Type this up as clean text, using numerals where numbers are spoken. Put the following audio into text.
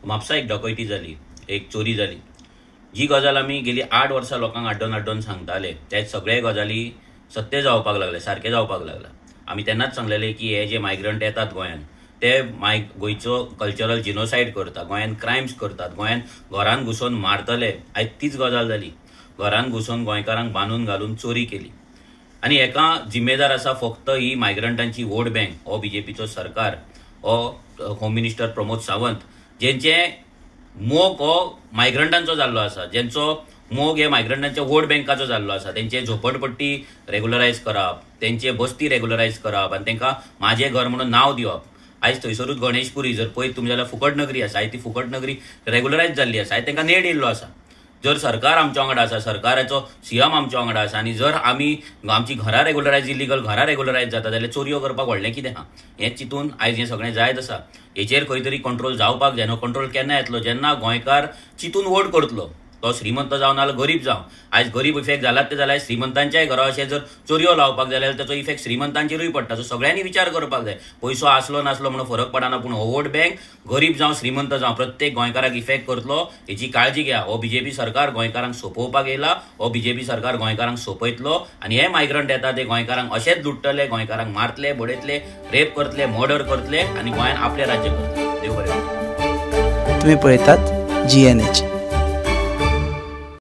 म्हापसा एक डकैती जाली, एक चोरी जाली. जी गजाल आमी गेली 8 वर्सां लोकांक आड्डोन आड्डोन सांगताले ते सगळे गजाली सत्य जावपाक लागले, सारखे जावपाक लागला. आमी तेन्नाच सांगलेले की हे जे मायग्रंट येतात गोंयान ते गोंयचो कल्चरल जिनोसायड करता, गोंयान क्रायम्स करतात, गोंयान घरान घुसून मारतले. आयज तीच गजाल जाली. घरान घुसून गोंयकारांक बांदून घालून चोरी केली. आनी हेका जिम्मेदार आसा फक्त ही मायग्रंटांची वोट बँक, हो बीजेपीचो सरकार, हो होम मिनिस्टर प्रमोद सावंत, जेंचे मोग हो मायग्रंटांचो जाल्लो आसा, जेंचो मोग हे मायग्रंटांच्या वोट बँकाचो जाल्लो आसा. तेंचे झोपडपट्टी रेग्युलरायज करप, तेंचे बस्ती रेग्युलरायज करप आनी तेंकां माझे घर म्हणून नाव दिवप. आयज थंयसरूच गणेशपुरी जर पळयत तुमी जाल्यार फुकट नगरी आसा. आयज ती फुकट नगरी रेग्युलरायज जाल्ली आसा. आयज तेंकां नेट येयल्लो आसा. जर सरकार आमच्या वांगडा आसा, सरकाराचो सीएम आमच्या वांगडा आसा आनी जर आमी आमची घरां रेग्युलरायज, इलिगल घरां रेग्युलरायज जाता जाल्यार चोरयो करपाक व्हडलें कितें आहा? हें चिंतून आयज हें सगळें जायत आसा. हेचेर खंय तरी कंट्रोल जावपाक जाय. कंट्रोल केन्ना येतलो? जेन्ना गोंयकार चिंतून वोट करतलो. तो श्रीमंत जावन नाल्यार गरीब जावं. आयज गरीब इफेक्ट जालात ते जाल्यार श्रीमंतांच्याय घरा अशें जर चोरयो लावपाक जाल्यार ताचो इफेक्ट श्रीमंतांचेरूय पडटा. सो सगळ्यांनी विचार करपाक जाय. पयसो आसलो नासलो म्हणून फरक पडना, पूण हो वोट बँक गरीब जावं श्रीमंत जावं प्रत्येक गोंयकाराक इफेक्ट करतलो. हेची काळजी घ्या. हो बीजेपी सरकार गोंयकारांक सोंपोवपाक येयला. हो बीजेपी सरकार गोंयकारांक सोंपयतलो आनी हे मायग्रंट येता ते गोंयकारांक अशेंच लुट्टले, गोंयकारांक मारतले, बडयतले, रेप करतले, मर्डर करतले आनी गोंयान आपले राज्य करतले. देव बरें. तुम्ही पळयतात GNH.